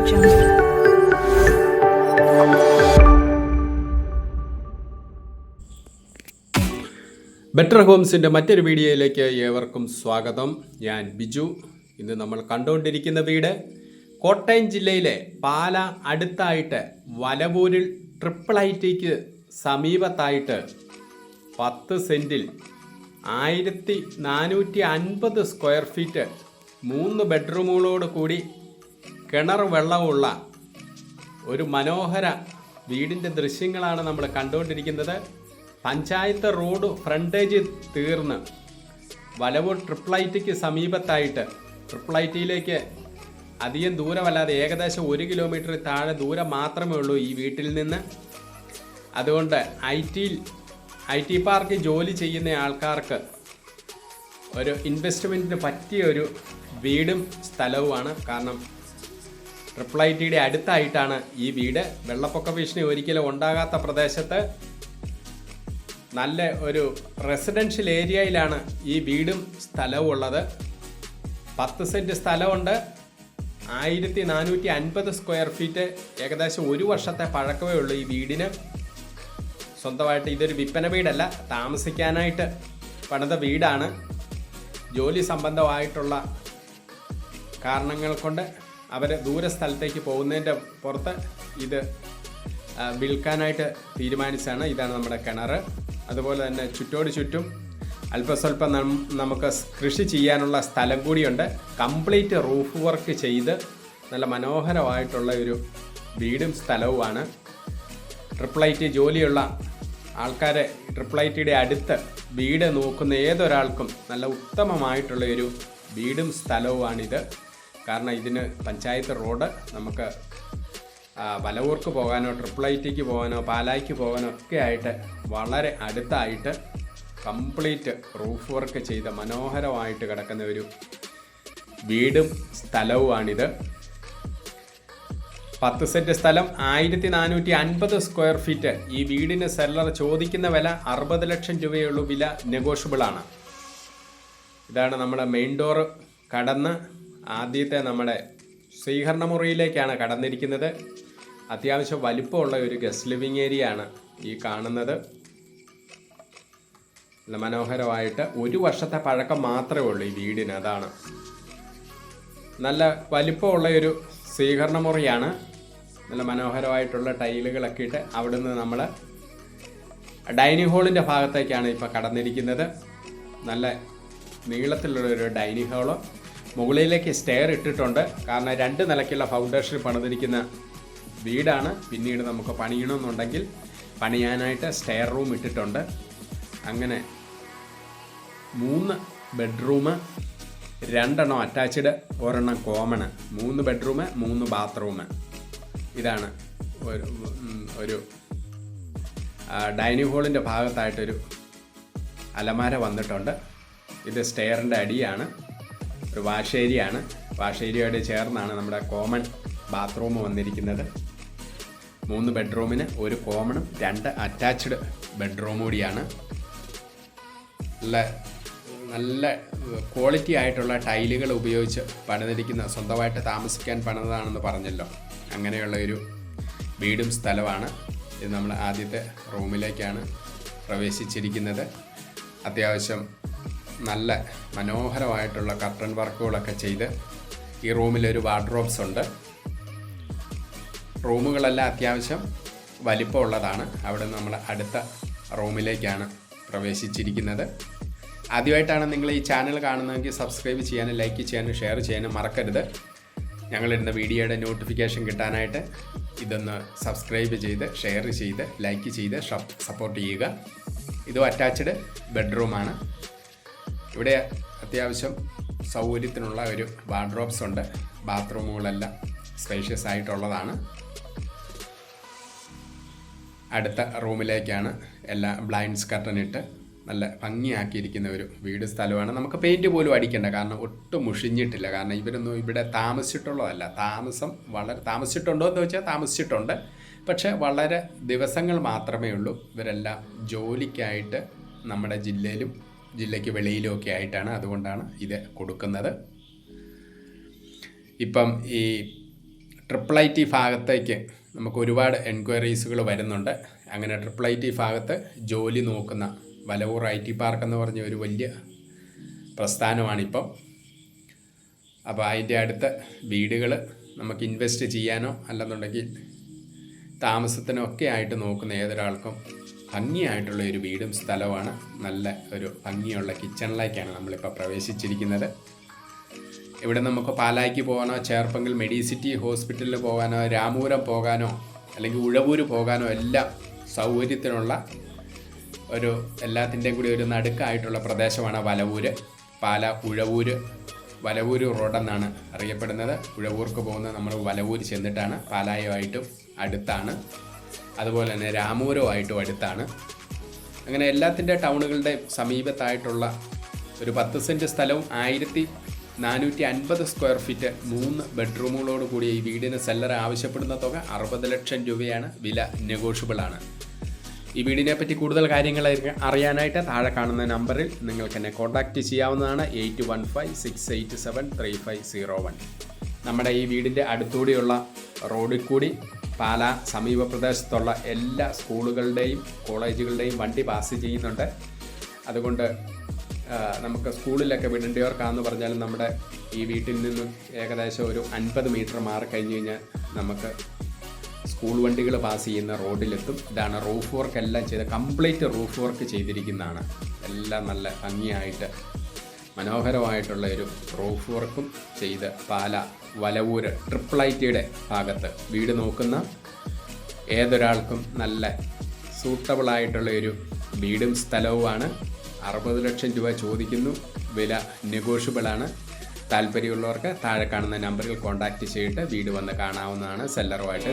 Jungle. Better ഹോംസിൻ്റെ മറ്റൊരു വീഡിയോയിലേക്ക് ഏവർക്കും സ്വാഗതം. ഞാൻ ബിജു. ഇന്ന് നമ്മൾ കണ്ടുകൊണ്ടിരിക്കുന്ന വീട് കോട്ടയം ജില്ലയിലെ പാല അടുത്തായിട്ട് വലവൂരിൽ ട്രിപ്പിൾ ഐറ്റിക്ക് സമീപത്തായിട്ട് 10 സെൻറ്റിൽ 1450 സ്ക്വയർ ഫീറ്റ് 3 ബെഡ്റൂമുകളോട് കൂടി കിണർ വെള്ളമുള്ള ഒരു മനോഹര വീടിൻ്റെ ദൃശ്യങ്ങളാണ് നമ്മൾ കണ്ടുകൊണ്ടിരിക്കുന്നത്. പഞ്ചായത്ത് റോഡ് ഫ്രണ്ടേജ് തീർന്ന് വലവൂർ ട്രിപ്പിൾ ഐറ്റിക്ക് സമീപത്തായിട്ട്, ട്രിപ്പിൾ ഐറ്റിയിലേക്ക് അധികം ദൂരമല്ലാതെ ഏകദേശം 1 കിലോമീറ്റർ താഴെ ദൂരം മാത്രമേ ഉള്ളൂ ഈ വീട്ടിൽ നിന്ന്. അതുകൊണ്ട് ഐ ടി പാർക്കിൽ ജോലി ചെയ്യുന്ന ആൾക്കാർക്ക് ഒരു ഇൻവെസ്റ്റ്മെൻറ്റിന് പറ്റിയ ഒരു വീടും സ്ഥലവുമാണ്. കാരണം ട്രിപ്പിൾ ഐറ്റിയുടെ അടുത്തായിട്ടാണ് ഈ വീട്. വെള്ളപ്പൊക്ക ഭീഷണി ഒരിക്കലും ഉണ്ടാകാത്ത പ്രദേശത്ത് നല്ല ഒരു റെസിഡൻഷ്യൽ ഏരിയയിലാണ് ഈ വീടും സ്ഥലവും ഉള്ളത്. 10 സെൻറ്റ് സ്ഥലമുണ്ട്. 1450 സ്ക്വയർ ഫീറ്റ്, ഏകദേശം 1 വർഷത്തെ പഴക്കമേ ഉള്ളൂ ഈ വീടിന്. സ്വന്തമായിട്ട് ഇതൊരു വിൽപ്പന വീടല്ല, താമസിക്കാനായിട്ട് പണിത വീടാണ്. ജോലി സംബന്ധമായിട്ടുള്ള കാരണങ്ങൾ കൊണ്ട് അവർ ദൂര സ്ഥലത്തേക്ക് പോകുന്നതിൻ്റെ പുറത്ത് ഇത് വിൽക്കാനായിട്ട് തീരുമാനിച്ചാണ്. ഇതാണ് നമ്മുടെ കിണർ. അതുപോലെ തന്നെ ചുറ്റോട് ചുറ്റും അല്പസ്വല്പം നമുക്ക് കൃഷി ചെയ്യാനുള്ള സ്ഥലം കൂടിയുണ്ട്. കംപ്ലീറ്റ് റൂഫ് വർക്ക് ചെയ്ത് നല്ല മനോഹരമായിട്ടുള്ള ഒരു വീടും സ്ഥലവുമാണ്. ട്രിപ്പിൾ ഐറ്റി ജോലിയുള്ള ആൾക്കാരെ ട്രിപ്പിൾ ഐറ്റിയുടെ അടുത്ത് വീട് നോക്കുന്ന ഏതൊരാൾക്കും നല്ല ഉത്തമമായിട്ടുള്ള ഒരു വീടും സ്ഥലവുമാണിത്. കാരണം ഇതിന് പഞ്ചായത്ത് റോഡ് നമുക്ക് വലവൂർക്ക് പോകാനോ ട്രിപ്പിൾ ഐറ്റിക്ക് പോകാനോ പാലായ്ക്ക് പോകാനോ ഒക്കെ ആയിട്ട് വളരെ അടുത്തായിട്ട് കംപ്ലീറ്റ് റൂഫ് വർക്ക് ചെയ്ത മനോഹരമായിട്ട് കിടക്കുന്ന ഒരു വീടും സ്ഥലവുമാണിത്. 10 സെൻറ്റ് സ്ഥലം, 1450 സ്ക്വയർ ഫീറ്റ്. ഈ വീടിന് സെല്ലർ ചോദിക്കുന്ന വില 60 ലക്ഷം രൂപയുള്ളൂ. വില നെഗോഷ്യബിളാണ്. ഇതാണ് നമ്മുടെ മെയിൻ ഡോറ് കടന്ന് ആദ്യത്തെ നമ്മുടെ സ്വീകരണ മുറിയിലേക്കാണ് കടന്നിരിക്കുന്നത്. അത്യാവശ്യം വലിപ്പമുള്ള ഒരു ഗസ്റ്റ് ലിവിങ് ഏരിയ ആണ് ഈ കാണുന്നത്. നല്ല മനോഹരമായിട്ട് 1 വർഷത്തെ പഴക്കം മാത്രമേ ഉള്ളൂ ഈ വീടിന്. അതാണ് നല്ല വലിപ്പമുള്ള ഒരു സ്വീകരണ മുറിയാണ്. നല്ല മനോഹരമായിട്ടുള്ള ടൈലുകളൊക്കെ ഇട്ട് അവിടുന്ന് നമ്മൾ ഡൈനിങ് ഹാളിൻ്റെ ഭാഗത്തേക്കാണ് ഇപ്പോൾ കടന്നിരിക്കുന്നത്. നല്ല നീളത്തിലുള്ളൊരു ഡൈനിങ് ഹാള്. മുകളിലേക്ക് സ്റ്റെയർ ഇട്ടിട്ടുണ്ട്. കാരണം 2 നിലയ്ക്കുള്ള ഫൗണ്ടേഷൻ പണിതിരിക്കുന്ന വീടാണ്. പിന്നീട് നമുക്ക് പണിയണമെന്നുണ്ടെങ്കിൽ പണിയാനായിട്ട് സ്റ്റെയർ റൂം ഇട്ടിട്ടുണ്ട്. അങ്ങനെ 3 bedroom, 2 attached, 1 common. 3 bedroom, 3 bathroom. ഇതാണ് ഒരു ഡൈനിങ് ഹാളിൻ്റെ ഭാഗത്തായിട്ടൊരു അലമാര വന്നിട്ടുണ്ട്. ഇത് സ്റ്റെയറിൻ്റെ അടിയാണ്. ഒരു വാഷ് ഏരിയ ആണ്. വാഷ് ഏരിയയോട് ചേർന്നാണ് നമ്മുടെ കോമൺ ബാത്റൂം വന്നിരിക്കുന്നത്. 3 ബെഡ്റൂമിന് 1 കോമണും 2 അറ്റാച്ച്ഡ് ബെഡ്റൂം കൂടിയാണ്. നല്ല ക്വാളിറ്റി ആയിട്ടുള്ള ടൈലുകൾ ഉപയോഗിച്ച് പണിതിരിക്കുന്ന, സ്വന്തമായിട്ട് താമസിക്കാൻ പണിതാണെന്ന് പറഞ്ഞല്ലോ, അങ്ങനെയുള്ള ഒരു വീടും സ്ഥലമാണ്. ഇത് നമ്മൾ ആദ്യത്തെ റൂമിലേക്കാണ് പ്രവേശിച്ചിരിക്കുന്നത്. അത്യാവശ്യം നല്ല മനോഹരമായിട്ടുള്ള കർട്ടൻ വർക്കുകളൊക്കെ ചെയ്ത് ഈ റൂമിലൊരു വാർഡ്രോബ്സ് ഉണ്ട്. റൂമുകളെല്ലാം അത്യാവശ്യം വലിപ്പമുള്ളതാണ്. അവിടെ നമ്മൾ അടുത്ത റൂമിലേക്കാണ് പ്രവേശിച്ചിരിക്കുന്നത്. ആദ്യമായിട്ടാണ് നിങ്ങൾ ഈ ചാനൽ കാണുന്നതെങ്കിൽ സബ്സ്ക്രൈബ് ചെയ്യാനും ലൈക്ക് ചെയ്യാനും ഷെയർ ചെയ്യാനും മറക്കരുത്. ഞങ്ങളിടുന്ന വീഡിയോയുടെ നോട്ടിഫിക്കേഷൻ കിട്ടാനായിട്ട് ഇതൊന്ന് സബ്സ്ക്രൈബ് ചെയ്ത് ഷെയർ ചെയ്ത് ലൈക്ക് ചെയ്ത് സപ്പോർട്ട് ചെയ്യുക. ഇതും അറ്റാച്ച്ഡ് ബെഡ്റൂമാണ്. ഇവിടെ അത്യാവശ്യം സൗകര്യത്തിനുള്ള ഒരു വാർഡ്രോബ്സ് ഉണ്ട്. ബാത്റൂമുകളെല്ലാം സ്പേഷ്യസ് ആയിട്ടുള്ളതാണ്. അടുത്ത റൂമിലേക്കാണ് എല്ലാം ബ്ലൈൻഡ്സ് കർട്ടൻ ഇട്ട് നല്ല ഭംഗിയാക്കിയിരിക്കുന്ന ഒരു വീട് സ്ഥലമാണ്. നമുക്ക് പെയിൻറ്റ് പോലും അടിക്കേണ്ട, കാരണം ഒട്ടും മുഷിഞ്ഞിട്ടില്ല. കാരണം ഇവരൊന്നും ഇവിടെ താമസിച്ചിട്ടുള്ളതല്ല. താമസിച്ചിട്ടുണ്ടോ എന്ന് വെച്ചാൽ താമസിച്ചിട്ടുണ്ട്, പക്ഷേ വളരെ ദിവസങ്ങൾ മാത്രമേ ഉള്ളൂ. ഇവരെല്ലാം ജോലിക്കായിട്ട് നമ്മുടെ ജില്ലയ്ക്ക് വെളിയിലും ഒക്കെ ആയിട്ടാണ്. അതുകൊണ്ടാണ് ഇത് കൊടുക്കുന്നത്. ഇപ്പം ഈ IIT ഭാഗത്തേക്ക് നമുക്ക് ഒരുപാട് എൻക്വയറീസുകൾ വരുന്നുണ്ട്. അങ്ങനെ IIT ഭാഗത്ത് ജോലി നോക്കുന്ന വലവൂർ IT പാർക്ക് എന്ന് പറഞ്ഞ ഒരു വലിയ പ്രസ്ഥാനമാണിപ്പം. അപ്പോൾ അതിൻ്റെ അടുത്ത് വീടുകൾ നമുക്ക് ഇൻവെസ്റ്റ് ചെയ്യാനോ അല്ലെന്നുണ്ടെങ്കിൽ താമസത്തിനോ ഒക്കെ ആയിട്ട് നോക്കുന്ന ഏതൊരാൾക്കും ഭംഗിയായിട്ടുള്ള ഒരു വീടും സ്ഥലമാണ്. നല്ല ഒരു ഭംഗിയുള്ള കിച്ചണിലേക്കാണ് നമ്മളിപ്പോൾ പ്രവേശിച്ചിരിക്കുന്നത്. ഇവിടെ നമുക്ക് പാലായ്ക്ക് പോകാനോ, ചേർപ്പെങ്കിൽ മെഡിസിറ്റി ഹോസ്പിറ്റലിൽ പോകാനോ, രാമൂരം പോകാനോ അല്ലെങ്കിൽ ഉഴവൂര് പോകാനോ എല്ലാം സൗകര്യത്തിനുള്ള ഒരു എല്ലാത്തിൻ്റെയും കൂടി ഒരു നടുക്കായിട്ടുള്ള പ്രദേശമാണ് വലവൂര്. പാല ഉഴവൂര് വലവൂര് റോഡെന്നാണ് അറിയപ്പെടുന്നത്. ഉഴവൂർക്ക് പോകുന്നത് നമ്മൾ വലവൂര് ചെന്നിട്ടാണ്. പാലായുമായിട്ടും അടുത്താണ്, അതുപോലെ തന്നെ രാമൂരവുമായിട്ടും അടുത്താണ്. അങ്ങനെ എല്ലാത്തിൻ്റെ ടൗണുകളുടെ സമീപത്തായിട്ടുള്ള ഒരു 10 സെൻറ്റ് സ്ഥലവും 1450 സ്ക്വയർ ഫീറ്റ് 3 ബെഡ്റൂമുകളോട് കൂടിയ ഈ വീടിന് സെല്ലർ ആവശ്യപ്പെടുന്ന തുക 60 ലക്ഷം രൂപയാണ്. വില നെഗോഷ്യബിളാണ്. ഈ വീടിനെ പറ്റി കൂടുതൽ കാര്യങ്ങൾ അറിയാനായിട്ട് താഴെ കാണുന്ന നമ്പറിൽ നിങ്ങൾക്ക് എന്നെ കോൺടാക്റ്റ് ചെയ്യാവുന്നതാണ്. 8156873501. നമ്മുടെ ഈ വീടിൻ്റെ അടുത്തുകൂടിയുള്ള റോഡിൽ കൂടി പാല സമീപ പ്രദേശത്തുള്ള എല്ലാ സ്കൂളുകളുടെയും കോളേജുകളുടെയും വണ്ടി പാസ് ചെയ്യുന്നുണ്ട്. അതുകൊണ്ട് നമുക്ക് സ്കൂളിലൊക്കെ വിടേണ്ടവർക്കാണെന്ന് പറഞ്ഞാലും നമ്മുടെ ഈ വീട്ടിൽ നിന്നും ഏകദേശം ഒരു 50 മീറ്റർ മാറി കഴിഞ്ഞ് കഴിഞ്ഞാൽ നമുക്ക് സ്കൂൾ വണ്ടികൾ പാസ് ചെയ്യുന്ന റോഡിലെത്തും. ഇതാണ് റൂഫ് വർക്ക് എല്ലാം ചെയ്ത് കംപ്ലീറ്റ് റൂഫ് വർക്ക് ചെയ്തിരിക്കുന്നതാണ്. എല്ലാം നല്ല ഭംഗിയായിട്ട് മനോഹരമായിട്ടുള്ള ഒരു റൂഫ് വർക്കും ചെയ്ത് പാല വലവൂര് IITയുടെ ഭാഗത്ത് വീട് നോക്കുന്ന ഏതൊരാൾക്കും നല്ല സൂട്ടബിളായിട്ടുള്ള ഒരു വീടും സ്ഥലവുമാണ്. 60 ലക്ഷം രൂപ ചോദിക്കുന്നു. വില നെഗോഷ്യബിളാണ്. താല്പര്യമുള്ളവർക്ക് താഴെ കാണുന്ന നമ്പറിൽ കോൺടാക്റ്റ് ചെയ്തിട്ട് വീട് വന്ന് കാണാവുന്നതാണ്. സെല്ലറുമായിട്ട്